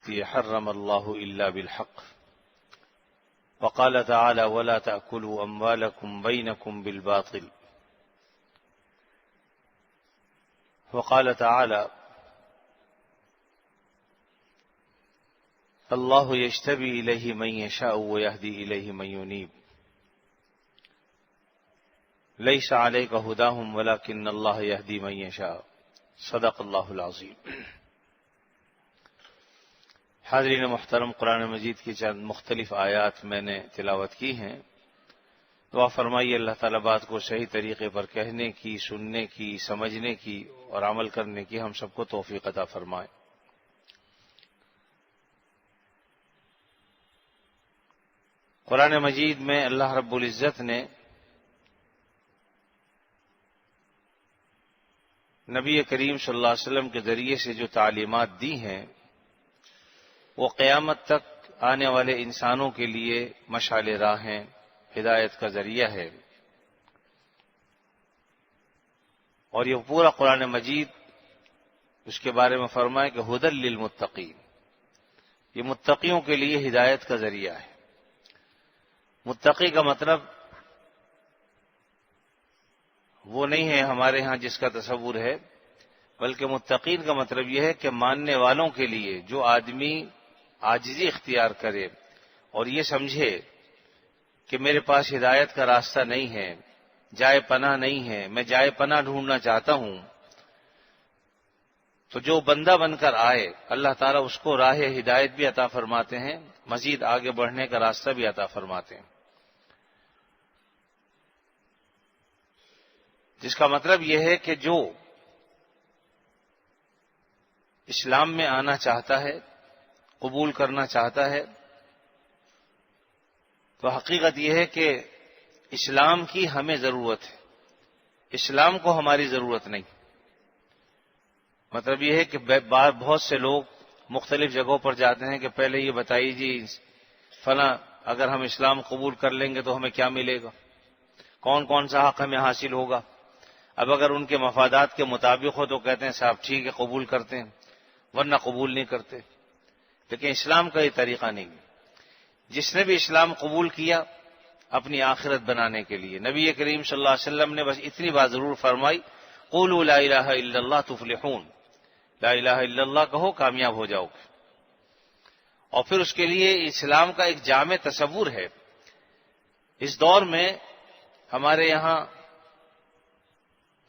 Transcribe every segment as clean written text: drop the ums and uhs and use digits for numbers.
التي حرم الله إلا بالحق وقال تعالى ولا تأكلوا أموالكم بينكم بالباطل وقال تعالى الله يجتبي إليه من يشاء ويهدي إليه من ينيب ليس عليك هداهم ولكن الله يهدي من يشاء صدق اللہ العظیم۔ حاضرین محترم، قرآن مجید کی چند مختلف آیات میں نے تلاوت کی ہیں۔ دعا فرمائیے اللہ تعالیٰ بات کو صحیح طریقے پر کہنے کی، سننے کی، سمجھنے کی اور عمل کرنے کی ہم سب کو توفیق عطا فرمائے۔ قرآن مجید میں اللہ رب العزت نے نبی کریم صلی اللہ علیہ وسلم کے ذریعے سے جو تعلیمات دی ہیں وہ قیامت تک آنے والے انسانوں کے لیے مشعل راہ ہیں، ہدایت کا ذریعہ ہے۔ اور یہ پورا قرآن مجید اس کے بارے میں فرمائے کہ ھدی للمتقین، یہ متقیوں کے لیے ہدایت کا ذریعہ ہے۔ متقی کا مطلب وہ نہیں ہے ہمارے ہاں جس کا تصور ہے، بلکہ متقین کا مطلب یہ ہے کہ ماننے والوں کے لیے جو آدمی عاجزی اختیار کرے اور یہ سمجھے کہ میرے پاس ہدایت کا راستہ نہیں ہے، جائے پناہ نہیں ہے، میں جائے پناہ ڈھونڈنا چاہتا ہوں، تو جو بندہ بن کر آئے اللہ تعالیٰ اس کو راہ ہدایت بھی عطا فرماتے ہیں، مزید آگے بڑھنے کا راستہ بھی عطا فرماتے ہیں۔ جس کا مطلب یہ ہے کہ جو اسلام میں آنا چاہتا ہے، قبول کرنا چاہتا ہے، تو حقیقت یہ ہے کہ اسلام کی ہمیں ضرورت ہے، اسلام کو ہماری ضرورت نہیں۔ مطلب یہ ہے کہ بہت سے لوگ مختلف جگہوں پر جاتے ہیں کہ پہلے یہ بتائیے جی فلاں اگر ہم اسلام قبول کر لیں گے تو ہمیں کیا ملے گا، کون کون سا حق ہمیں حاصل ہوگا۔ اب اگر ان کے مفادات کے مطابق ہو تو کہتے ہیں صاحب ٹھیک ہے قبول کرتے ہیں، ورنہ قبول نہیں کرتے۔ لیکن اسلام کا یہ طریقہ نہیں ہے۔ جس نے بھی اسلام قبول کیا اپنی آخرت بنانے کے لیے، نبی کریم صلی اللہ علیہ وسلم نے بس اتنی بات ضرور فرمائی، قولوا لا الہ الا اللہ تفلحون، لا الہ الا اللہ کہو کامیاب ہو جاؤ گے۔ اور پھر اس کے لیے اسلام کا ایک جامع تصور ہے۔ اس دور میں ہمارے یہاں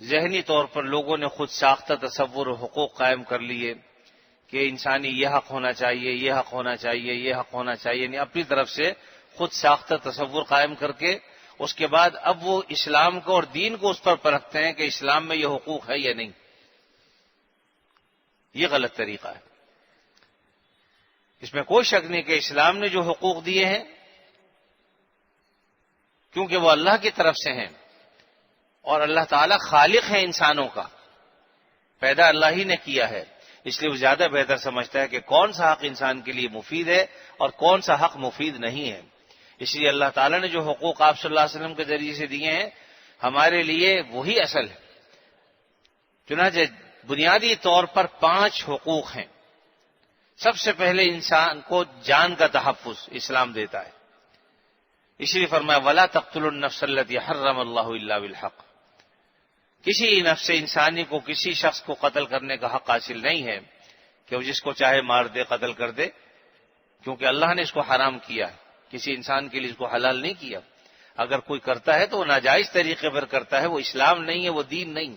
ذہنی طور پر لوگوں نے خود ساختہ تصور و حقوق قائم کر لیے کہ انسانی یہ حق ہونا چاہیے، یہ حق ہونا چاہیے، یہ حق ہونا چاہیے، یعنی اپنی طرف سے خود ساختہ تصور قائم کر کے اس کے بعد اب وہ اسلام کو اور دین کو اس پر پرکھتے ہیں کہ اسلام میں یہ حقوق ہے یا نہیں۔ یہ غلط طریقہ ہے۔ اس میں کوئی شک نہیں کہ اسلام نے جو حقوق دیے ہیں کیونکہ وہ اللہ کی طرف سے ہیں، اور اللہ تعالیٰ خالق ہے انسانوں کا، پیدا اللہ ہی نے کیا ہے، اس لیے وہ زیادہ بہتر سمجھتا ہے کہ کون سا حق انسان کے لیے مفید ہے اور کون سا حق مفید نہیں ہے۔ اس لیے اللہ تعالیٰ نے جو حقوق آپ صلی اللہ علیہ وسلم کے ذریعے سے دیے ہیں ہمارے لیے وہی اصل ہے۔ چنانچہ بنیادی طور پر 5 حقوق ہیں۔ سب سے پہلے انسان کو جان کا تحفظ اسلام دیتا ہے، اس لیے فرمایا وَلَا تَقْتُلُوا النَّفْسَ الَّتِي حَرَّمَ اللَّهُ إِلَّا بِالْحَقِّ، کسی نفس انسانی کو، کسی شخص کو قتل کرنے کا حق حاصل نہیں ہے کہ وہ جس کو چاہے مار دے، قتل کر دے، کیونکہ اللہ نے اس کو حرام کیا ہے، کسی انسان کے لیے اس کو حلال نہیں کیا۔ اگر کوئی کرتا ہے تو وہ ناجائز طریقے پر کرتا ہے، وہ اسلام نہیں ہے، وہ دین نہیں۔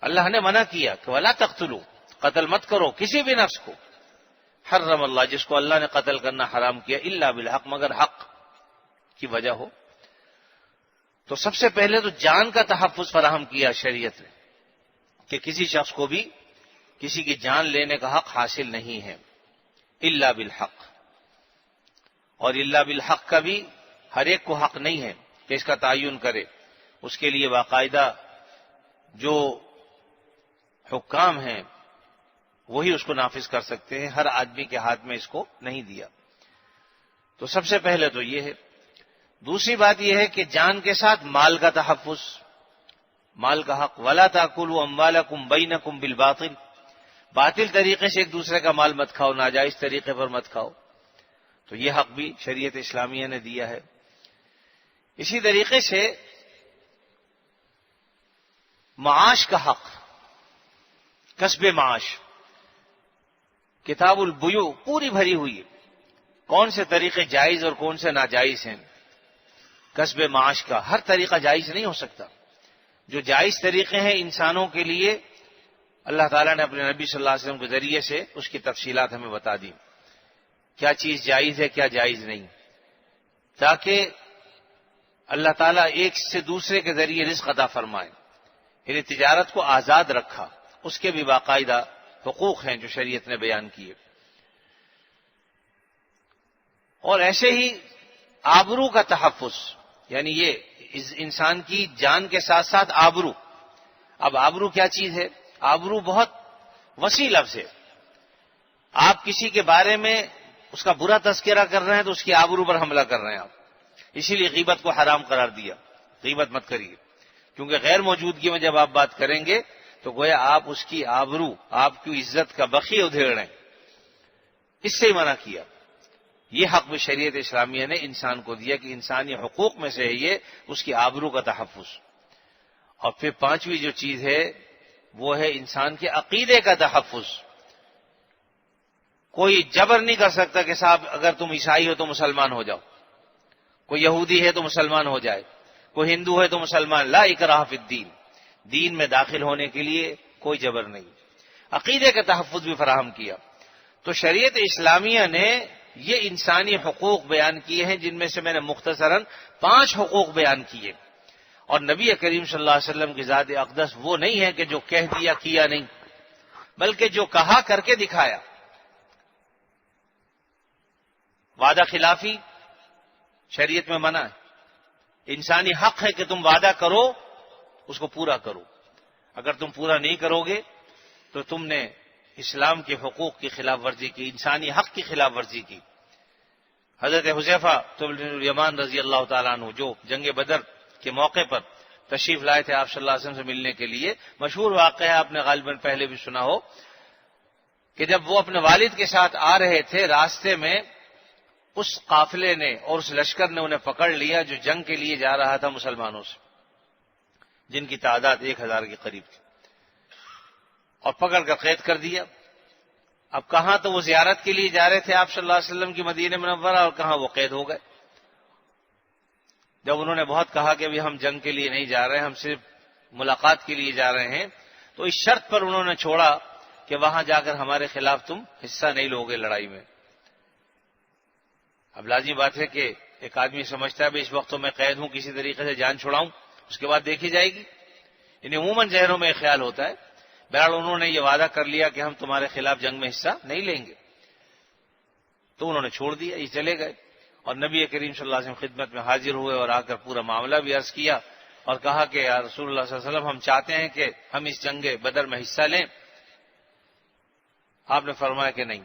اللہ نے منع کیا کہ وَلَا تَقْتُلُوا، قتل مت کرو کسی بھی نفس کو، حرم اللہ، جس کو اللہ نے قتل کرنا حرام کیا، الا بالحق، مگر حق کی وجہ ہو۔ تو سب سے پہلے تو جان کا تحفظ فراہم کیا شریعت نے کہ کسی شخص کو بھی کسی کی جان لینے کا حق حاصل نہیں ہے، الا بالحق۔ اور الا بالحق کا بھی ہر ایک کو حق نہیں ہے کہ اس کا تعین کرے، اس کے لیے باقاعدہ جو حکام ہیں وہی اس کو نافذ کر سکتے ہیں، ہر آدمی کے ہاتھ میں اس کو نہیں دیا۔ تو سب سے پہلے تو یہ ہے۔ دوسری بات یہ ہے کہ جان کے ساتھ مال کا تحفظ، مال کا حق، وَلَا تَأْكُلُوا أَمْوَالَكُمْ بَيْنَكُمْ بِالْبَاطِلِ، باطل طریقے سے ایک دوسرے کا مال مت کھاؤ، ناجائز طریقے پر مت کھاؤ، تو یہ حق بھی شریعت اسلامیہ نے دیا ہے۔ اسی طریقے سے معاش کا حق، کسب معاش، کتاب البیوع پوری بھری ہوئی ہے، کون سے طریقے جائز اور کون سے ناجائز ہیں۔ کسب معاش کا ہر طریقہ جائز نہیں ہو سکتا، جو جائز طریقے ہیں انسانوں کے لیے اللہ تعالیٰ نے اپنے نبی صلی اللہ علیہ وسلم کے ذریعے سے اس کی تفصیلات ہمیں بتا دی، کیا چیز جائز ہے کیا جائز نہیں، تاکہ اللہ تعالیٰ ایک سے دوسرے کے ذریعے رزق عطا فرمائے۔ یعنی تجارت کو آزاد رکھا، اس کے بھی باقاعدہ حقوق ہیں جو شریعت نے بیان کیے۔ اور ایسے ہی آبرو کا تحفظ، یعنی یہ انسان کی جان کے ساتھ ساتھ آبرو۔ اب آبرو کیا چیز ہے؟ آبرو بہت وسیع لفظ ہے۔ آپ کسی کے بارے میں اس کا برا تذکرہ کر رہے ہیں تو اس کی آبرو پر حملہ کر رہے ہیں آپ، اسی لیے غیبت کو حرام قرار دیا، غیبت مت کریے، کیونکہ غیر موجودگی میں جب آپ بات کریں گے تو گویا آپ اس کی آبرو، آپ کی عزت کا بخیہ ادھیڑ رہے ہیں، اس سے ہی منع کیا۔ یہ حق بھی شریعت اسلامیہ نے انسان کو دیا کہ انسانی حقوق میں سے ہے یہ، اس کی آبرو کا تحفظ۔ اور پھر پانچویں جو چیز ہے وہ ہے انسان کے عقیدے کا تحفظ۔ کوئی جبر نہیں کر سکتا کہ صاحب اگر تم عیسائی ہو تو مسلمان ہو جاؤ، کوئی یہودی ہے تو مسلمان ہو جائے، کوئی ہندو ہے تو مسلمان، لا اکراہ فی الدین، دین میں داخل ہونے کے لیے کوئی جبر نہیں۔ عقیدے کا تحفظ بھی فراہم کیا۔ تو شریعت اسلامیہ نے یہ انسانی حقوق بیان کیے ہیں، جن میں سے میں نے مختصراً 5 حقوق بیان کیے۔ اور نبی کریم صلی اللہ علیہ وسلم کی ذات اقدس وہ نہیں ہے کہ جو کہہ دیا کیا نہیں، بلکہ جو کہا کر کے دکھایا۔ وعدہ خلافی شریعت میں منع ہے۔ انسانی حق ہے کہ تم وعدہ کرو، اس کو پورا کرو، اگر تم پورا نہیں کرو گے تو تم نے اسلام کے حقوق کی خلاف ورزی کی، انسانی حق کی خلاف ورزی کی۔ حضرت حذیفہ بن الیمان رضی اللہ تعالیٰ عنہ جو جنگ بدر کے موقع پر تشریف لائے تھے آپ صلی اللہ علیہ وسلم سے ملنے کے لیے، مشہور واقعہ ہے، آپ نے غالباً پہلے بھی سنا ہو، کہ جب وہ اپنے والد کے ساتھ آ رہے تھے، راستے میں اس قافلے نے اور اس لشکر نے انہیں پکڑ لیا جو جنگ کے لیے جا رہا تھا مسلمانوں سے، جن کی تعداد 1000 کے قریب تھی، اور پکڑ کر قید کر دیا۔ اب کہاں تو وہ زیارت کے لیے جا رہے تھے آپ صلی اللہ علیہ وسلم کی مدینہ منورہ، اور کہاں وہ قید ہو گئے۔ جب انہوں نے بہت کہا کہ ابھی ہم جنگ کے لیے نہیں جا رہے ہیں، ہم صرف ملاقات کے لیے جا رہے ہیں، تو اس شرط پر انہوں نے چھوڑا کہ وہاں جا کر ہمارے خلاف تم حصہ نہیں لوگے لڑائی میں۔ اب لازمی بات ہے کہ ایک آدمی سمجھتا ہے اس وقت تو میں قید ہوں، کسی طریقے سے جان چھڑاؤں، اس کے بعد دیکھی جائے گی، یعنی عموماً ذہنوں میں ایک خیال ہوتا ہے۔ بہرحال انہوں نے یہ وعدہ کر لیا کہ ہم تمہارے خلاف جنگ میں حصہ نہیں لیں گے، تو انہوں نے چھوڑ دیا، یہ چلے گئے، اور نبی کریم صلی اللہ علیہ وسلم خدمت میں حاضر ہوئے اور آ کر پورا معاملہ بھی عرض کیا اور کہا کہ یا رسول اللہ صلی اللہ علیہ وسلم، ہم چاہتے ہیں کہ ہم اس جنگ بدر میں حصہ لیں۔ آپ نے فرمایا کہ نہیں،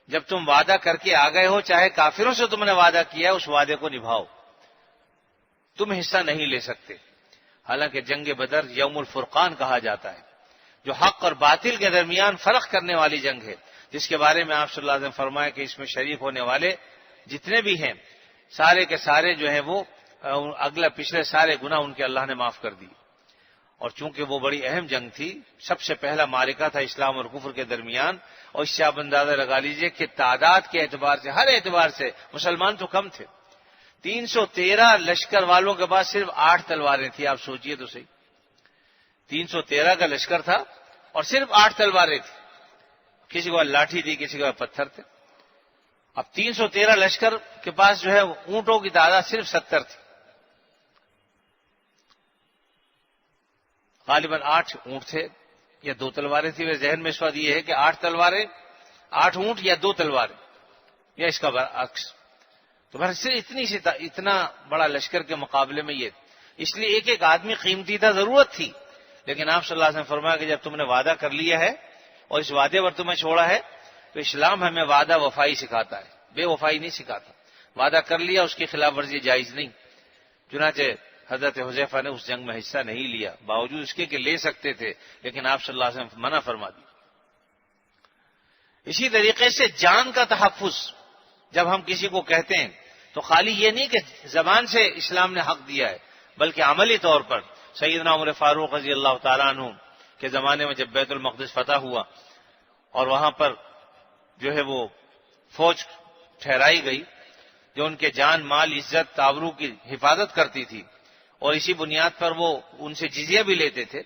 جب تم وعدہ کر کے آ گئے ہو، چاہے کافروں سے تم نے وعدہ کیا، اس وعدے کو نبھاؤ، تم حصہ نہیں لے سکتے۔ حالانکہ جنگ بدر یوم الفرقان کہا جاتا ہے، جو حق اور باطل کے درمیان فرق کرنے والی جنگ ہے، جس کے بارے میں آپ صلی اللہ علیہ وسلم فرمایا کہ اس میں شریک ہونے والے جتنے بھی ہیں سارے کے سارے جو ہیں وہ اگلا پچھلے سارے گناہ ان کے اللہ نے معاف کر دی۔ اور چونکہ وہ بڑی اہم جنگ تھی، سب سے پہلا معرکہ تھا اسلام اور کفر کے درمیان، اور اس سے آپ اندازہ لگا لیجئے کہ تعداد کے اعتبار سے، ہر اعتبار سے مسلمان تو کم تھے۔ 313 لشکر والوں کے پاس صرف 8 تلواریں تھیں، آپ سوچئے تو صحیح، 313 کا لشکر تھا اور صرف 8 تلواریں تھیں، کسی کو لاٹھی تھی، کسی کو پتھر تھے۔ اب 313 لشکر کے پاس جو ہے اونٹوں کی تعداد صرف 70 تھی، غالباً 8 اونٹ تھے یا 2 تلواریں تھیں۔ میرے ذہن میں اس وقت یہ ہے کہ 8 تلواریں، 8 اونٹ یا 2 تلواریں، یا اس کا برعکس۔ تو بس صرف اتنا بڑا لشکر کے مقابلے میں یہ، اس لیے ایک ایک آدمی قیمتی تھا، ضرورت تھی، لیکن آپ صلی اللہ علیہ وسلم نے فرمایا کہ جب تم نے وعدہ کر لیا ہے اور اس وعدے پر تمہیں چھوڑا ہے، تو اسلام ہمیں وعدہ وفائی سکھاتا ہے، بے وفائی نہیں سکھاتا۔ وعدہ کر لیا، اس کی خلاف ورزی جائز نہیں۔ چنانچہ حضرت حذیفہ نے اس جنگ میں حصہ نہیں لیا، باوجود اس کے کہ لے سکتے تھے، لیکن آپ صلی اللہ علیہ وسلم منع فرما دی۔ اسی طریقے سے جان کا تحفظ جب ہم کسی کو کہتے ہیں تو خالی یہ نہیں کہ زبان سے اسلام نے حق دیا ہے، بلکہ عملی طور پر سیدنا عمر فاروق رضی اللہ تعالیٰ عنہ کے زمانے میں جب بیت المقدس فتح ہوا اور وہاں پر جو ہے وہ فوج ٹھہرائی گئی جو ان کے جان مال عزت آبرو کی حفاظت کرتی تھی اور اسی بنیاد پر وہ ان سے جزیہ بھی لیتے تھے،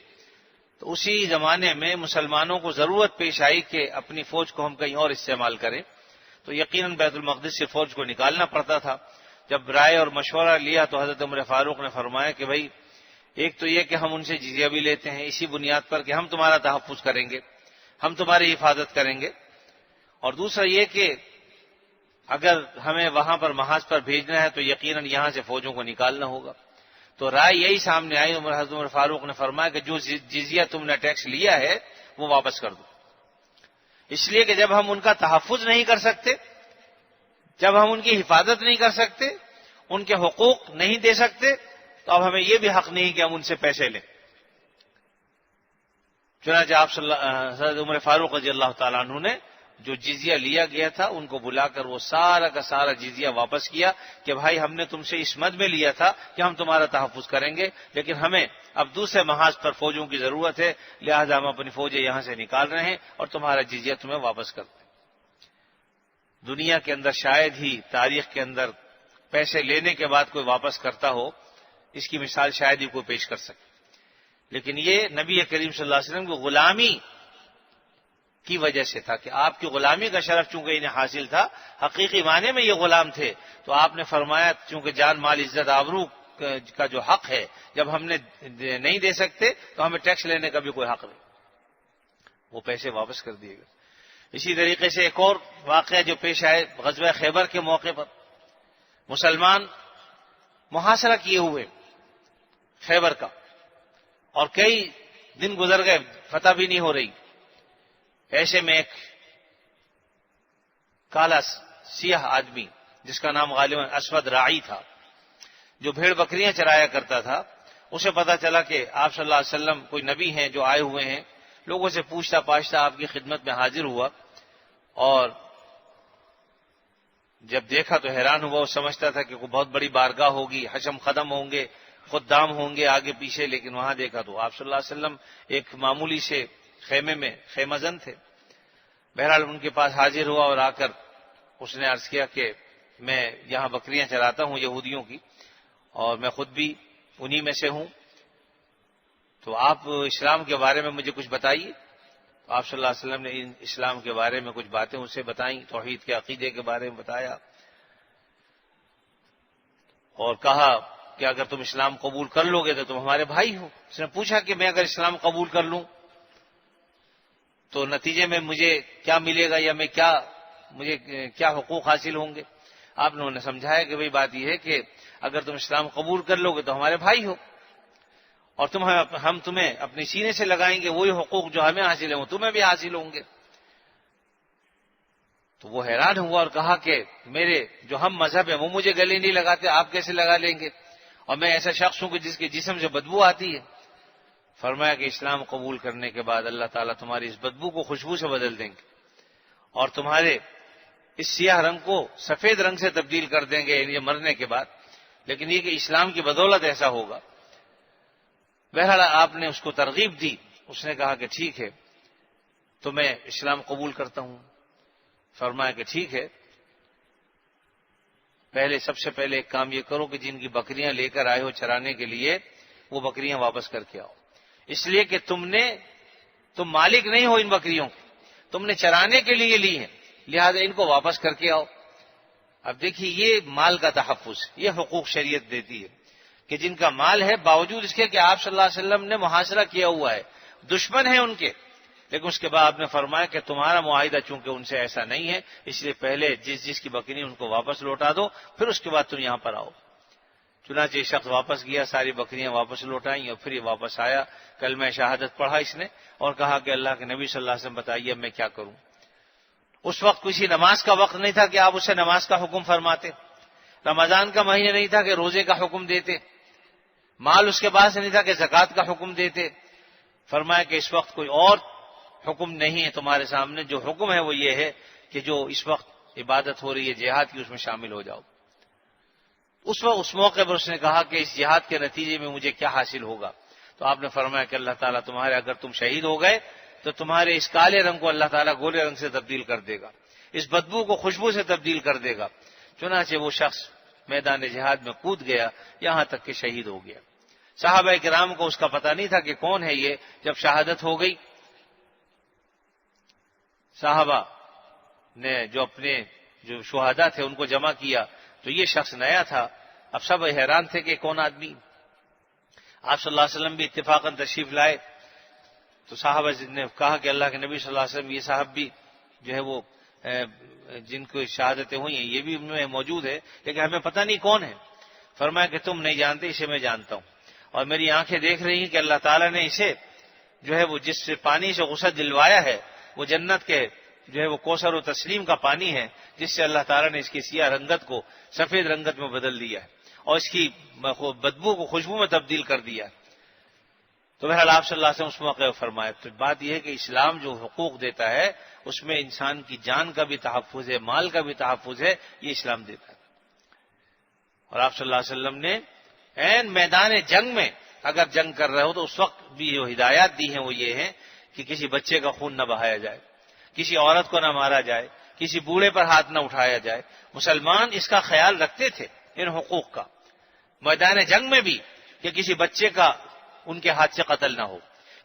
تو اسی زمانے میں مسلمانوں کو ضرورت پیش آئی کہ اپنی فوج کو ہم کہیں اور استعمال کریں، تو یقیناً بیت المقدس سے فوج کو نکالنا پڑتا تھا۔ جب رائے اور مشورہ لیا تو حضرت عمر فاروق نے فرمایا کہ بھائی ایک تو یہ کہ ہم ان سے جزیہ بھی لیتے ہیں اسی بنیاد پر کہ ہم تمہارا تحفظ کریں گے، ہم تمہاری حفاظت کریں گے، اور دوسرا یہ کہ اگر ہمیں وہاں پر محاذ پر بھیجنا ہے تو یقیناً یہاں سے فوجوں کو نکالنا ہوگا۔ تو رائے یہی سامنے آئی، حضرت عمر فاروق نے فرمایا کہ جو جزیہ تم نے ٹیکس لیا ہے وہ واپس کر دو، اس لیے کہ جب ہم ان کا تحفظ نہیں کر سکتے، جب ہم ان کی حفاظت نہیں کر سکتے، ان کے حقوق نہیں دے سکتے، تو اب ہمیں یہ بھی حق نہیں کہ ہم ان سے پیسے لیں۔ چنانچہ آپ حضرت عمر فاروق رضی اللہ تعالیٰ عنہ نے جو جزیہ لیا گیا تھا ان کو بلا کر وہ سارا کا سارا جزیہ واپس کیا کہ بھائی ہم نے تم سے اس مد میں لیا تھا کہ ہم تمہارا تحفظ کریں گے، لیکن ہمیں اب دوسرے محاذ پر فوجوں کی ضرورت ہے، لہذا ہم اپنی فوجیں یہاں سے نکال رہے ہیں اور تمہارا جزیہ تمہیں واپس کرتے ہیں۔ دنیا کے اندر شاید ہی تاریخ کے اندر پیسے لینے کے بعد کوئی واپس کرتا ہو، اس کی مثال شاید ہی کوئی پیش کر سکے، لیکن یہ نبی کریم صلی اللہ علیہ وسلم کی غلامی کی وجہ سے تھا کہ آپ کی غلامی کا شرف چونکہ انہیں حاصل تھا، حقیقی معنی میں یہ غلام تھے، تو آپ نے فرمایا چونکہ جان مال عزت آبرو کا جو حق ہے جب ہم نے نہیں دے سکتے تو ہمیں ٹیکس لینے کا بھی کوئی حق نہیں، وہ پیسے واپس کر دیے گئے۔ اسی طریقے سے ایک اور واقعہ جو پیش آئے غزوہ خیبر کے موقع پر، مسلمان محاصرہ کیے ہوئے خیبر کا اور کئی دن گزر گئے، فتح بھی نہیں ہو رہی، ایسے میں ایک کالا سیاہ آدمی جس کا نام غالباً اسود راعی تھا، جو بھیڑ بکریاں چرایا کرتا تھا، اسے پتا چلا کہ آپ صلی اللہ علیہ وسلم کوئی نبی ہیں جو آئے ہوئے ہیں، لوگوں سے پوچھتا پاچھتا آپ کی خدمت میں حاضر ہوا، اور جب دیکھا تو حیران ہوا، وہ سمجھتا تھا کہ کوئی بہت بڑی بارگاہ ہوگی، حشم خدم ہوں گے، خدام ہوں گے آگے پیچھے، لیکن وہاں دیکھا تو آپ صلی اللہ علیہ وسلم ایک معمولی سے خیمے میں خیمہ زن تھے۔ بہرحال ان کے پاس حاضر ہوا اور آ کر اس نے عرض کیا کہ میں یہاں بکریاں چراتا ہوں یہودیوں کی، اور میں خود بھی انہی میں سے ہوں، تو آپ اسلام کے بارے میں مجھے کچھ بتائیے۔ آپ صلی اللہ علیہ وسلم نے اسلام کے بارے میں کچھ باتیں اسے بتائیں، توحید کے عقیدے کے بارے میں بتایا، اور کہا کہ اگر تم اسلام قبول کر لو گے تو تم ہمارے بھائی ہو۔ اس نے پوچھا کہ میں اگر اسلام قبول کر لوں تو نتیجے میں مجھے کیا ملے گا، یا مجھے کیا حقوق حاصل ہوں گے؟ آپ نے انہیں سمجھایا کہ بھئی بات یہ ہے کہ اگر تم اسلام قبول کر لو گے تو ہمارے بھائی ہو، اور ہم تمہیں اپنی سینے سے لگائیں گے، وہی حقوق جو ہمیں حاصل ہیں وہ تمہیں بھی حاصل ہوں گے۔ تو وہ حیران ہوا اور کہا کہ میرے جو ہم مذہب ہیں وہ مجھے گلے نہیں لگاتے، آپ کیسے لگا لیں گے، اور میں ایسا شخص ہوں کہ جس کے جسم سے بدبو آتی ہے۔ فرمایا کہ اسلام قبول کرنے کے بعد اللہ تعالیٰ تمہاری اس بدبو کو خوشبو سے بدل دیں گے، اور تمہارے اس سیاہ رنگ کو سفید رنگ سے تبدیل کر دیں گے یہ مرنے کے بعد، لیکن یہ کہ اسلام کی بدولت ایسا ہوگا۔ بہرحال آپ نے اس کو ترغیب دی، اس نے کہا کہ ٹھیک ہے تو میں اسلام قبول کرتا ہوں۔ فرمایا کہ ٹھیک ہے، سب سے پہلے ایک کام یہ کرو کہ جن کی بکریاں لے کر آئے ہو چرانے کے لیے وہ بکریاں واپس کر کے آؤ، اس لیے کہ تم مالک نہیں ہو ان بکریوں کے، تم نے چرانے کے لیے لی ہیں، لہذا ان کو واپس کر کے آؤ۔ اب دیکھیے یہ مال کا تحفظ، یہ حقوق شریعت دیتی ہے کہ جن کا مال ہے باوجود اس کے کہ آپ صلی اللہ علیہ وسلم نے محاصرہ کیا ہوا ہے، دشمن ہیں ان کے، لیکن اس کے بعد آپ نے فرمایا کہ تمہارا معاہدہ چونکہ ان سے ایسا نہیں ہے، اس لیے پہلے جس کی بکری ان کو واپس لوٹا دو، پھر اس کے بعد تم یہاں پر آؤ۔ چنانچہ یہ شخص واپس گیا، ساری بکریاں واپس لوٹائیں، اور پھر یہ واپس آیا، کلمہ شہادت پڑھا اس نے اور کہا کہ اللہ کے نبی صلی اللہ علیہ وسلم بتائیے اب میں کیا کروں۔ اس وقت کسی نماز کا وقت نہیں تھا کہ آپ اسے نماز کا حکم فرماتے، رمضان کا مہینہ نہیں تھا کہ روزے کا حکم دیتے، مال اس کے پاس نہیں تھا کہ زکوٰۃ کا حکم دیتے۔ فرمایا کہ اس وقت کوئی اور حکم نہیں ہے تمہارے سامنے، جو حکم ہے وہ یہ ہے کہ جو اس وقت عبادت ہو رہی ہے جہاد کی، اس میں شامل ہو جاؤ۔ اس وقت اس موقع پر اس نے کہا کہ اس جہاد کے نتیجے میں مجھے کیا حاصل ہوگا؟ تو آپ نے فرمایا کہ اللہ تعالیٰ تمہارے، اگر تم شہید ہو گئے تو تمہارے اس کالے رنگ کو اللہ تعالیٰ گولے رنگ سے تبدیل کر دے گا، اس بدبو کو خوشبو سے تبدیل کر دے گا۔ چنانچہ وہ شخص میدان جہاد میں کود گیا، یہاں تک کہ شہید ہو گیا۔ صحابہ کرام کو اس کا پتہ نہیں تھا کہ کون ہے یہ۔ جب شہادت ہو گئی، صحابہ نے جو اپنے جو شہداء تھے ان کو جمع کیا تو یہ شخص نیا تھا۔ اب سب حیران تھے کہ کون آدمی۔ آپ صلی اللہ علیہ وسلم بھی اتفاقاً تشریف لائے تو صحابہ نے کہا کہ اللہ کے نبی صلی اللہ علیہ وسلم، یہ صاحب بھی جو ہے وہ جن کو شہادتیں ہوئی ہیں یہ بھی ان میں موجود ہے، لیکن ہمیں پتہ نہیں کون ہے۔ فرمایا کہ تم نہیں جانتے، اسے میں جانتا ہوں، اور میری آنکھیں دیکھ رہی ہیں کہ اللہ تعالیٰ نے اسے جو ہے وہ جس سے پانی سے غسل دلوایا ہے وہ جنت کے جو ہے وہ کوثر و تسلیم کا پانی ہے، جس سے اللہ تعالیٰ نے اس کی سیاہ رنگت کو سفید رنگت میں بدل دیا ہے اور اس کی بدبو کو خوشبو میں تبدیل کر دیا ہے۔ تو بہرحال آپ صلی اللہ علیہ وسلم اس موقع پر فرمایا۔ تو بات یہ ہے کہ اسلام جو حقوق دیتا ہے اس میں انسان کی جان کا بھی تحفظ ہے، مال کا بھی تحفظ ہے، یہ اسلام دیتا ہے۔ اور آپ صلی اللہ علیہ وسلم نے عین میدان جنگ میں اگر جنگ کر رہے ہو تو اس وقت بھی جو ہدایات دی ہیں وہ یہ ہیں کہ کسی بچے کا خون نہ بہایا جائے، کسی عورت کو نہ مارا جائے، کسی بوڑھے پر ہاتھ نہ اٹھایا جائے۔ مسلمان اس کا خیال رکھتے تھے ان حقوق کا، میدان جنگ میں بھی، کہ کسی بچے کا ان کے ہاتھ سے قتل نہ ہو،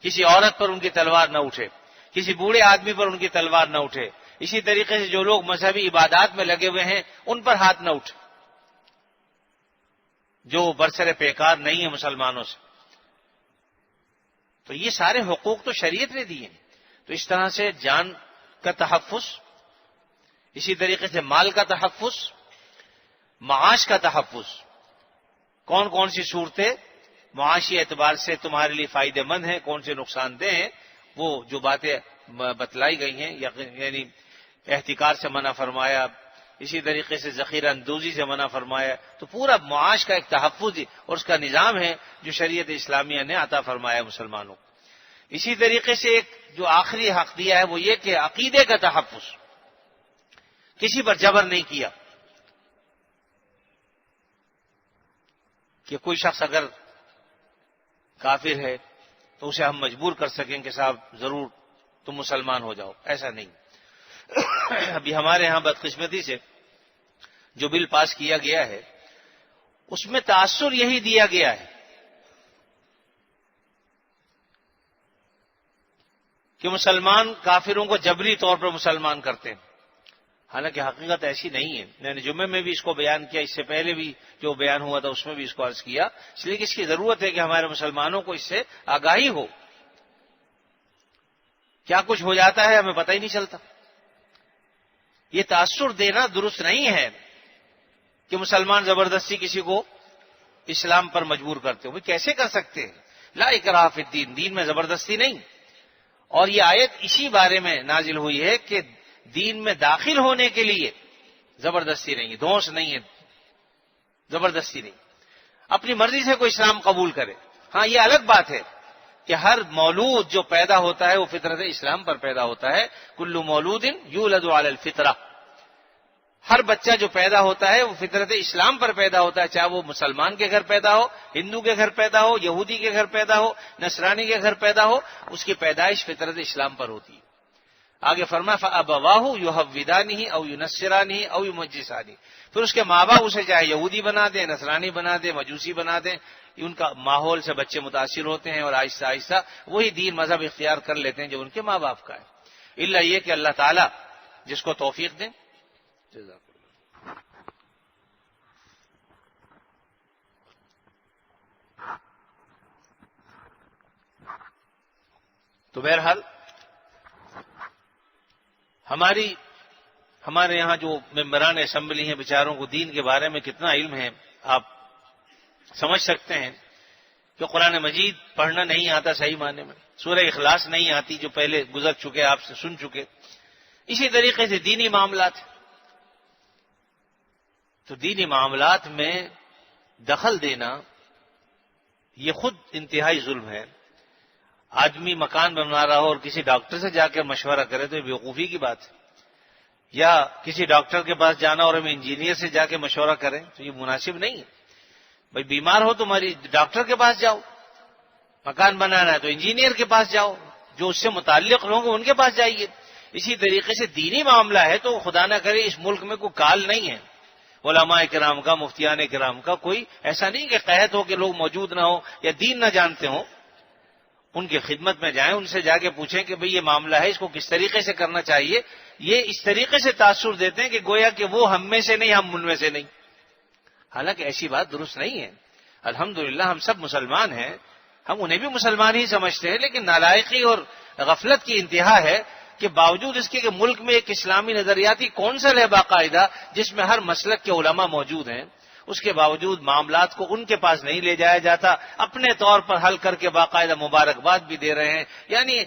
کسی عورت پر ان کی تلوار نہ اٹھے، کسی بوڑھے آدمی پر ان کی تلوار نہ اٹھے۔ اسی طریقے سے جو لوگ مذہبی عبادات میں لگے ہوئے ہیں ان پر ہاتھ نہ اٹھے جو برسر پیکار نہیں ہے مسلمانوں سے۔ تو یہ سارے حقوق تو شریعت نے دیے ہیں۔ تو اس طرح سے جان کا تحفظ، اسی طریقے سے مال کا تحفظ، معاش کا تحفظ۔ کون کون سی صورتیں معاشی اعتبار سے تمہارے لیے فائدہ مند ہیں، کون سے نقصان دہ ہیں، وہ جو باتیں بتلائی گئی ہیں، یعنی احتکار سے منع فرمایا، اسی طریقے سے ذخیرہ اندوزی سے منع فرمایا۔ تو پورا معاش کا ایک تحفظ اور اس کا نظام ہے جو شریعت اسلامیہ نے عطا فرمایا مسلمانوں کو۔ اسی طریقے سے ایک جو آخری حق دیا ہے وہ یہ کہ عقیدے کا تحفظ، کسی پر جبر نہیں کیا کہ کوئی شخص اگر کافر ہے تو اسے ہم مجبور کر سکیں کہ صاحب ضرور تم مسلمان ہو جاؤ، ایسا نہیں۔ ابھی ہمارے ہاں بدقسمتی سے جو بل پاس کیا گیا ہے اس میں تاثر یہی دیا گیا ہے کہ مسلمان کافروں کو جبری طور پر مسلمان کرتے ہیں، حالانکہ حقیقت ایسی نہیں ہے۔ میں نے جمعے میں بھی اس کو بیان کیا، اس سے پہلے بھی جو بیان ہوا تھا اس میں بھی اس کو عرض کیا، اس لیے کہ اس کی ضرورت ہے کہ ہمارے مسلمانوں کو اس سے آگاہی ہو۔ کیا کچھ ہو جاتا ہے ہمیں پتہ ہی نہیں چلتا۔ یہ تاثر دینا درست نہیں ہے کہ مسلمان زبردستی کسی کو اسلام پر مجبور کرتے ہو، کیسے کر سکتے ہیں؟ لا اکراہ فی الدین، دین میں زبردستی نہیں۔ اور یہ آیت اسی بارے میں نازل ہوئی ہے کہ دین میں داخل ہونے کے لیے زبردستی نہیں ہے، دھونس نہیں ہے، زبردستی نہیں، اپنی مرضی سے کوئی اسلام قبول کرے۔ ہاں یہ الگ بات ہے کہ ہر مولود جو پیدا ہوتا ہے وہ فطرت اسلام پر پیدا ہوتا ہے، کل مولود یولد علی الفطرہ، ہر بچہ جو پیدا ہوتا ہے وہ فطرت اسلام پر پیدا ہوتا ہے، چاہے وہ مسلمان کے گھر پیدا ہو، ہندو کے گھر پیدا ہو، یہودی کے گھر پیدا ہو، نصرانی کے گھر پیدا ہو، اس کی پیدائش فطرت اسلام پر ہوتی ہے۔ آگے فرمایا فَأَبَوَاهُ يُحَوِّدَانِهِ أَوْ يُنَصِّرَانِهِ أَوْ يُمَجِّسَانِهِ، پھر اس کے ماں باپ اسے چاہے یہودی بنا دیں، نصرانی بنا دیں، مجوسی بنا دیں، ان کا ماحول سے بچے متاثر ہوتے ہیں اور آہستہ آہستہ وہی دین مذہب اختیار کر لیتے ہیں جو ان کے ماں باپ کا ہے، الا یہ کہ اللہ تعالیٰ جس کو توفیق دیں۔ جزاک اللہ۔ تو بہرحال ہمارے یہاں جو ممبران اسمبلی ہیں بیچاروں کو دین کے بارے میں کتنا علم ہے، آپ سمجھ سکتے ہیں کہ قرآن مجید پڑھنا نہیں آتا صحیح معنی میں، سورہ اخلاص نہیں آتی جو پہلے گزر چکے آپ سے سن چکے، اسی طریقے سے دینی معاملات، تو دینی معاملات میں دخل دینا یہ خود انتہائی ظلم ہے۔ آدمی مکان بنا رہا ہو اور کسی ڈاکٹر سے جا کر مشورہ کرے تو یہ بیوقوفی کی بات ہے، یا کسی ڈاکٹر کے پاس جانا اور ہم انجینئر سے جا کے مشورہ کریں تو یہ مناسب نہیں ہے۔ بھائی بیمار ہو تو ہماری ڈاکٹر کے پاس جاؤ، مکان بنانا ہے تو انجینئر کے پاس جاؤ، جو اس سے متعلق لوگ ہیں ان کے پاس جائیے۔ اسی طریقے سے دینی معاملہ ہے تو خدا نہ کرے اس ملک میں کوئی کال نہیں ہے علماء کرام کا، مفتیان کرام کا، کوئی ایسا نہیں کہ قحط ہو کہ لوگ موجود نہ ہو یا دین نہ جانتے ہوں، ان کی خدمت میں جائیں، ان سے جا کے پوچھیں کہ بھئی یہ معاملہ ہے، اس کو کس طریقے سے کرنا چاہیے۔ یہ اس طریقے سے تاثر دیتے ہیں کہ گویا کہ وہ ہم میں سے نہیں، ہم ان میں سے نہیں، حالانکہ ایسی بات درست نہیں ہے۔ الحمدللہ ہم سب مسلمان ہیں، ہم انہیں بھی مسلمان ہی سمجھتے ہیں، لیکن نالائقی اور غفلت کی انتہا ہے کہ باوجود اس کے کہ ملک میں ایک اسلامی نظریاتی کونسل ہے باقاعدہ جس میں ہر مسلک کے علماء موجود ہیں، اس کے باوجود معاملات کو ان کے پاس نہیں لے جایا جاتا، اپنے طور پر حل کر کے باقاعدہ مبارکباد بھی دے رہے ہیں، یعنی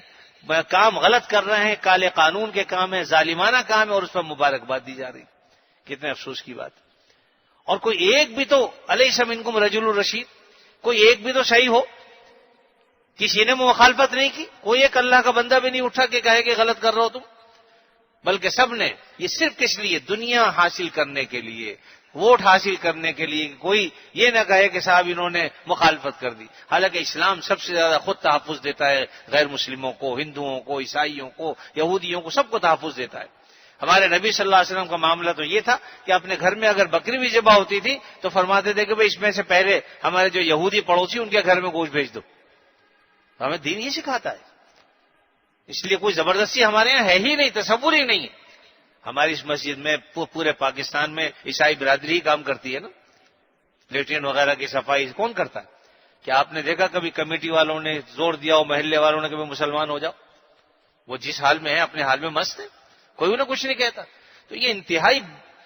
کام غلط کر رہے ہیں، کالے قانون کے کام ہے، ظالمانہ کام ہے اور اس پر مبارکباد دی جا رہی۔ کتنے افسوس کی بات۔ اور کوئی ایک بھی تو الیس منکم رجل الرشید، کوئی ایک بھی تو صحیح ہو، کسی نے مخالفت نہیں کی، کوئی ایک اللہ کا بندہ بھی نہیں اٹھا کہ کہے کہ غلط کر رہے ہو تم، بلکہ سب نے یہ صرف کس لیے، دنیا حاصل کرنے کے لیے، ووٹ حاصل کرنے کے لیے، کوئی یہ نہ کہے کہ صاحب انہوں نے مخالفت کر دی۔ حالانکہ اسلام سب سے زیادہ خود تحفظ دیتا ہے غیر مسلموں کو، ہندوؤں کو، عیسائیوں کو، یہودیوں کو، سب کو تحفظ دیتا ہے۔ ہمارے نبی صلی اللہ علیہ وسلم کا معاملہ تو یہ تھا کہ اپنے گھر میں اگر بکری بھی ذبح ہوتی تھی تو فرماتے تھے کہ بھئی اس میں سے پہلے ہمارے جو یہودی پڑوسی ان کے گھر میں گوشت بھیج دو۔ ہمیں دین یہ سکھاتا ہے، اس لیے کوئی زبردستی ہمارے یہاں ہے ہی نہیں، تصور ہی نہیں ہے۔ ہماری اس مسجد میں پورے پاکستان میں عیسائی برادری ہی کام کرتی ہے نا، لیٹرین وغیرہ کی صفائی کون کرتا ہے؟ کیا آپ نے دیکھا کبھی کمیٹی والوں نے زور دیا ہو، محلے والوں نے کبھی مسلمان ہو جاؤ؟ وہ جس حال میں ہے اپنے حال میں مست ہے، کوئی انہیں کچھ نہیں کہتا۔ تو یہ انتہائی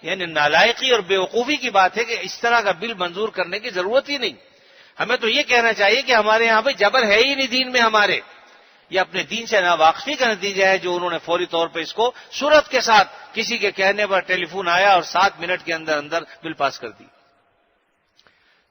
یعنی نالائقی اور بیوقوفی کی بات ہے کہ اس طرح کا بل منظور کرنے کی ضرورت ہی نہیں۔ ہمیں تو یہ کہنا چاہیے کہ ہمارے یہاں پہ جبر ہے ہی نہیں دین میں ہمارے، یہ اپنے دین سے ناواقفی کا نتیجہ ہے جو انہوں نے فوری طور پہ اس کو صورت کے ساتھ کسی کے کہنے پر ٹیلی فون آیا اور 7 منٹ کے اندر اندر بل پاس کر دی۔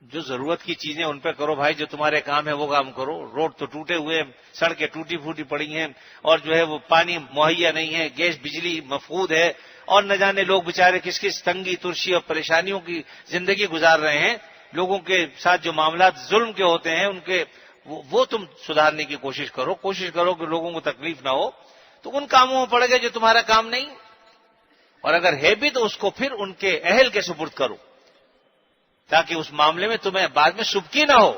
جو ضرورت کی چیزیں ان پہ کرو بھائی، جو تمہارے کام ہے وہ کام کرو۔ روڈ تو ٹوٹے ہوئے ہیں، سڑکیں ٹوٹی پھوٹی پڑی ہیں، اور جو ہے وہ پانی مہیا نہیں ہے، گیس بجلی مفقود ہے، اور نہ جانے لوگ بیچارے کس کس تنگی ترشی اور پریشانیوں کی زندگی گزار رہے ہیں۔ لوگوں کے ساتھ جو معاملات ظلم کے ہوتے ہیں ان کے وہ تم سدھارنے کی کوشش کرو کہ لوگوں کو تکلیف نہ ہو، تو ان کاموں میں پڑ گئے جو تمہارا کام نہیں، اور اگر ہے بھی تو اس کو پھر ان کے اہل کے سپرد کرو تاکہ اس معاملے میں تمہیں بعد میں سبکی نہ ہو،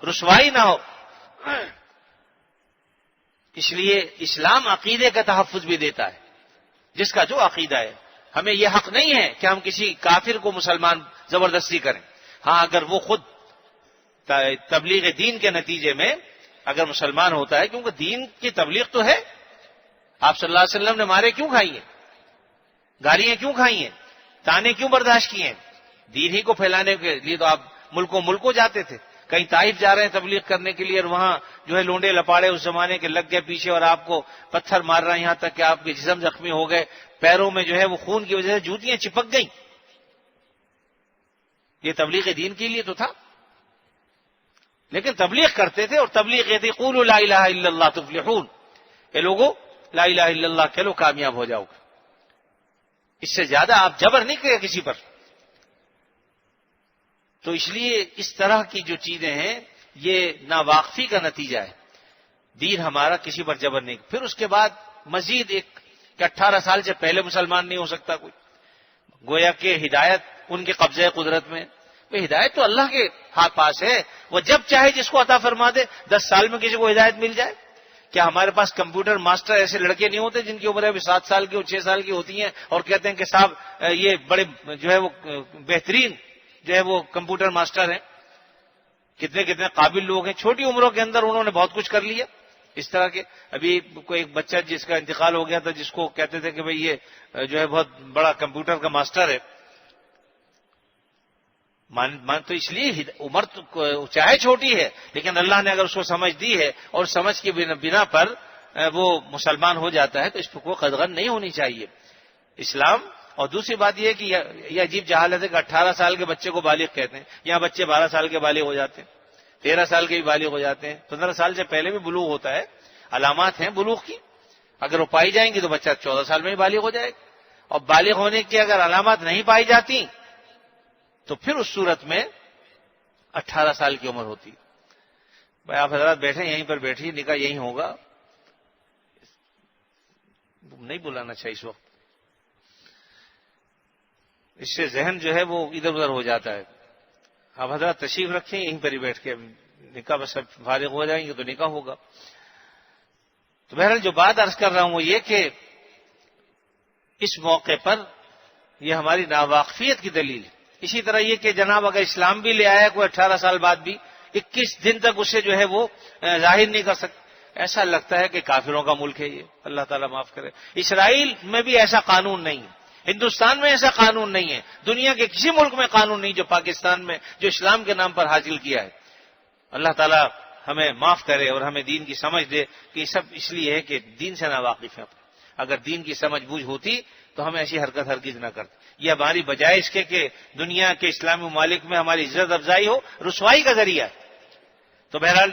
رسوائی نہ ہو۔ اس لیے اسلام عقیدے کا تحفظ بھی دیتا ہے، جس کا جو عقیدہ ہے۔ ہمیں یہ حق نہیں ہے کہ ہم کسی کافر کو مسلمان زبردستی کریں۔ ہاں اگر وہ خود تبلیغ دین کے نتیجے میں اگر مسلمان ہوتا ہے، کیونکہ دین کی تبلیغ تو ہے، آپ صلی اللہ علیہ وسلم نے مارے کیوں کھائی ہیں، گالیاں کیوں کھائی ہیں، تانے کیوں برداشت کیے ہیں؟ دین ہی کو پھیلانے کے لیے تو آپ ملکوں جاتے تھے۔ کہیں طائف جا رہے ہیں تبلیغ کرنے کے لیے، اور وہاں جو ہے لونڈے لپاڑے اس زمانے کے لگ گئے پیچھے اور آپ کو پتھر مار رہا ہے، یہاں تک کہ آپ کے جسم زخمی ہو گئے، پیروں میں جو ہے وہ خون کی وجہ سے جوتیاں چپک گئیں۔ یہ تبلیغ دین کے لیے تو تھا، لیکن تبلیغ کرتے تھے، اور تبلیغ یہ تھی قولوا لا الہ الا اللہ تفلحون، اے لوگوں لا الہ الا اللہ کہہ لو کامیاب ہو جاؤ گے۔ اس سے زیادہ آپ جبر نہیں کرے کسی پر۔ تو اس لیے اس طرح کی جو چیزیں ہیں یہ ناواقفی کا نتیجہ ہے۔ دین ہمارا کسی پر جبر نہیں۔ پھر اس کے بعد مزید ایک کہ 18 سال سے پہلے مسلمان نہیں ہو سکتا کوئی، گویا کہ ہدایت ان کے قبضہ قدرت میں۔ وہ ہدایت تو اللہ کے ہاتھ پاس ہے، وہ جب چاہے جس کو عطا فرما دے۔ 10 سال میں کسی کو ہدایت مل جائے؟ کیا ہمارے پاس کمپیوٹر ماسٹر ایسے لڑکے نہیں ہوتے جن کی عمر ابھی 7 سال کی اور 6 سال کی ہوتی ہیں اور کہتے ہیں کہ صاحب یہ بڑے جو ہے وہ بہترین جو ہے وہ کمپیوٹر ماسٹر ہیں؟ کتنے کتنے قابل لوگ ہیں، چھوٹی عمروں کے اندر انہوں نے بہت کچھ کر لیا۔ اس طرح کے ابھی کوئی ایک بچہ جس کا انتقال ہو گیا تھا، جس کو کہتے تھے کہ بھئی یہ جو ہے بہت بڑا کمپیوٹر کا ماسٹر ہے۔ تو اس لیے عمر تو چاہے چھوٹی ہے، لیکن اللہ نے اگر اس کو سمجھ دی ہے اور سمجھ کی بنا پر وہ مسلمان ہو جاتا ہے تو اس پر کوئی قدغن نہیں ہونی چاہیے اسلام۔ اور دوسری بات یہ ہے کہ یہ عجیب جہالت ہے کہ 18 سال کے بچے کو بالغ کہتے ہیں، یہاں بچے 12 سال کے بالغ ہو جاتے ہیں، 13 سال کے بھی بالغ ہو جاتے ہیں، 15 سال سے پہلے بھی بلوغ ہوتا ہے، علامات ہیں بلوغ کی، اگر وہ پائی جائیں گی تو بچہ 14 سال میں ہی بالغ ہو جائے گا، اور بالغ ہونے کی اگر علامات نہیں پائی جاتی تو پھر اس صورت میں 18 سال کی عمر ہوتی۔ بھائی آپ حضرات بیٹھے یہیں پر بیٹھیے، نکاح یہیں ہوگا، نہیں بلانا چاہیے اس وقت، اس سے ذہن جو ہے وہ ادھر ادھر ہو جاتا ہے۔ آپ حضرات تشریف رکھیں یہیں پر ہی بیٹھ کے، نکاح بس سب فارغ ہو جائیں گے تو نکاح ہوگا۔ تو بہرحال جو بات عرض کر رہا ہوں وہ یہ کہ اس موقع پر یہ ہماری ناواقفیت کی دلیل ہے۔ اسی طرح یہ کہ جناب اگر اسلام بھی لے آیا کوئی 18 سال بعد بھی 21 دن تک اسے جو ہے وہ ظاہر نہیں کر سکتا، ایسا لگتا ہے کہ کافروں کا ملک ہے یہ، اللہ تعالیٰ معاف کرے۔ اسرائیل میں بھی ایسا قانون نہیں ہے، ہندوستان میں ایسا قانون نہیں ہے، دنیا کے کسی ملک میں قانون نہیں جو پاکستان میں جو اسلام کے نام پر حاصل کیا ہے۔ اللہ تعالیٰ ہمیں معاف کرے اور ہمیں دین کی سمجھ دے کہ یہ سب اس لیے ہے کہ دین سے ناواقف ہیں۔ اگر دین کی سمجھ بوجھ ہوتی تو ہمیں ایسی حرکت ہرگز نہ کرتے۔ یہ ہماری بجائے اس کے کہ دنیا کے اسلامی ممالک میں ہماری عزت افزائی ہو، رسوائی کا ذریعہ ہے۔ تو بہرحال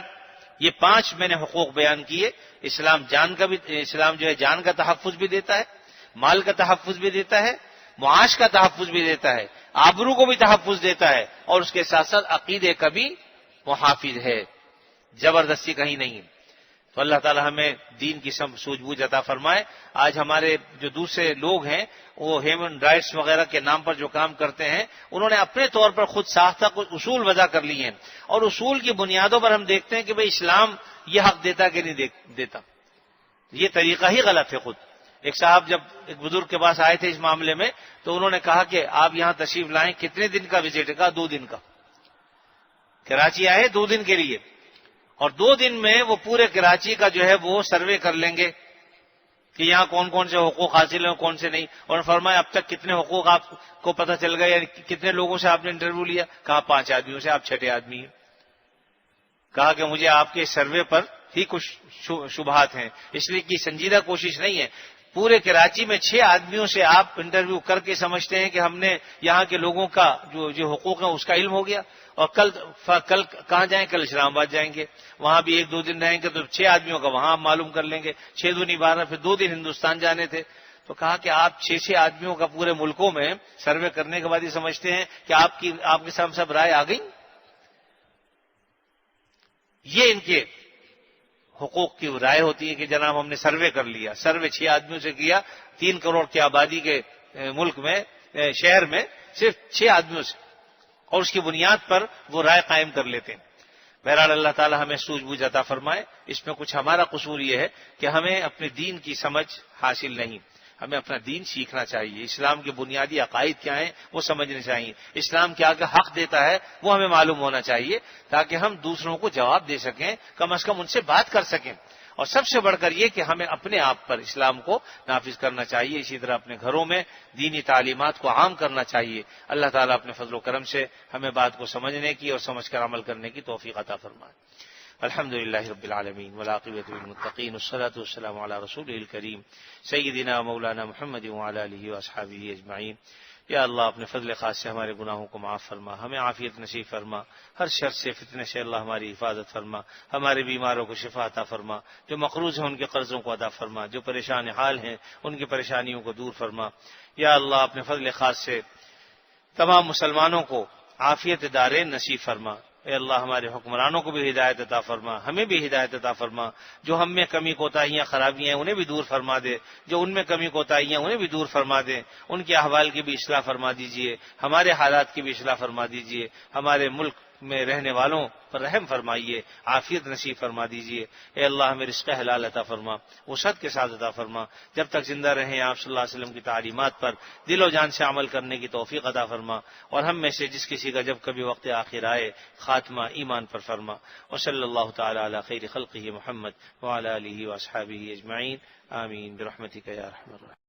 یہ 5 میں نے حقوق بیان کیے۔ اسلام جو ہے جان کا تحفظ بھی دیتا ہے، مال کا تحفظ بھی دیتا ہے، معاش کا تحفظ بھی دیتا ہے، آبرو کو بھی تحفظ دیتا ہے، اور اس کے ساتھ ساتھ عقیدے کا بھی محافظ ہے، زبردستی کہیں نہیں ہے۔ تو اللہ تعالی ہمیں دین کی سوجھ بوجھ عطا فرمائے۔ آج ہمارے جو دوسرے لوگ ہیں وہ ہیومن رائٹس وغیرہ کے نام پر جو کام کرتے ہیں، انہوں نے اپنے طور پر خود ساختہ کچھ اصول وضع کر لیے ہیں، اور اصول کی بنیادوں پر ہم دیکھتے ہیں کہ بھئی اسلام یہ حق دیتا کہ نہیں دیتا۔ یہ طریقہ ہی غلط ہے خود۔ ایک صاحب جب ایک بزرگ کے پاس آئے تھے اس معاملے میں تو انہوں نے کہا کہ آپ یہاں تشریف لائیں، کتنے دن کا وزٹ ہے؟ کہا 2 دن کا۔ کراچی آئے 2 دن کے لیے، اور 2 دن میں وہ پورے کراچی کا جو ہے وہ سروے کر لیں گے کہ یہاں کون کون سے حقوق حاصل ہیں کون سے نہیں، اور فرمایا اب تک کتنے حقوق آپ کو پتہ چل گئے، یعنی کتنے لوگوں سے آپ نے انٹرویو لیا؟ کہا 5 آدمیوں سے، آپ 6 آدمی ہیں۔ کہا کہ مجھے آپ کے سروے پر ہی کچھ شبہات ہیں، اس لیے کہ سنجیدہ کوشش نہیں ہے۔ پورے کراچی میں 6 آدمیوں سے آپ انٹرویو کر کے سمجھتے ہیں کہ ہم نے یہاں کے لوگوں کا جو حقوق ہیں اس کا علم ہو گیا، اور کل کہاں جائیں؟ کل اسلام آباد جائیں گے، وہاں بھی 1-2 دن رہیں گے تو 6 آدمیوں کا وہاں آپ معلوم کر لیں گے، 6 دونی 12، پھر 2 دن ہندوستان جانے تھے۔ تو کہا کہ آپ 6 آدمیوں کا پورے ملکوں میں سروے کرنے کے بعد یہ سمجھتے ہیں کہ آپ کے سامنے سب رائے آ گئی؟ یہ ان کے حقوق کی رائے ہوتی ہے کہ جناب ہم نے سروے کر لیا، سروے 6 آدمیوں سے کیا، 3 کروڑ کی آبادی کے ملک میں، شہر میں صرف 6 آدمیوں سے، اور اس کی بنیاد پر وہ رائے قائم کر لیتے ہیں۔ بہرحال اللہ تعالی ہمیں سوجھ بوجھ عطا فرمائے۔ اس میں کچھ ہمارا قصور یہ ہے کہ ہمیں اپنے دین کی سمجھ حاصل نہیں، ہمیں اپنا دین سیکھنا چاہیے، اسلام کے بنیادی عقائد کیا ہیں وہ سمجھنے چاہیے، اسلام کیا کیا حق دیتا ہے وہ ہمیں معلوم ہونا چاہیے، تاکہ ہم دوسروں کو جواب دے سکیں، کم از کم ان سے بات کر سکیں۔ اور سب سے بڑھ کر یہ کہ ہمیں اپنے آپ پر اسلام کو نافذ کرنا چاہیے، اسی طرح اپنے گھروں میں دینی تعلیمات کو عام کرنا چاہیے۔ اللہ تعالیٰ اپنے فضل و کرم سے ہمیں بات کو سمجھنے کی اور سمجھ کر عمل کرنے کی توفیق عطا فرمائے۔ الحمد للہ رب العالمین والعاقبۃ للمتقین والصلاۃ والسلام علی رسولہ الکریم سیدنا مولانا محمد وعلی آلہ واصحابہ اجمعین۔ یا اللہ اپنے فضل خاص سے ہمارے گناہوں کو معاف فرما، ہمیں عافیت نصیب فرما، ہر شر سے فتنے سے اللہ ہماری حفاظت فرما، ہمارے بیماروں کو شفا عطا فرما، جو مقروض ہیں ان کے قرضوں کو ادا فرما، جو پریشان حال ہیں ان کی پریشانیوں کو دور فرما۔ یا اللہ اپنے فضل خاص سے تمام مسلمانوں کو عافیت دارین نصیب فرما۔ اے اللہ ہمارے حکمرانوں کو بھی ہدایت عطا فرما، ہمیں بھی ہدایت عطا فرما، جو ہم میں کمی کوتاہیاں خرابیاں ہیں انہیں بھی دور فرما دے، جو ان میں کمی کوتاہیاں انہیں بھی دور فرما دے، ان کے احوال کی بھی اصلاح فرما دیجئے، ہمارے حالات کی بھی اصلاح فرما دیجئے، ہمارے ملک میں رہنے والوں پر رحم فرمائیے، عافیت نصیب فرما دیجئے۔ اے اللہ ہمیں رزق حلال عطا فرما، وسعت کے ساتھ عطا فرما، جب تک زندہ رہیں آپ صلی اللہ علیہ وسلم کی تعلیمات پر دل و جان سے عمل کرنے کی توفیق عطا فرما، اور ہم میں سے جس کسی کا جب کبھی وقت آخر آئے خاتمہ ایمان پر فرما۔ وصلی اللہ تعالی علی خیر خلقہ محمد وعلی آلہ واصحابہ اجمعین، آمین برحمتک یا ارحم الراحمین۔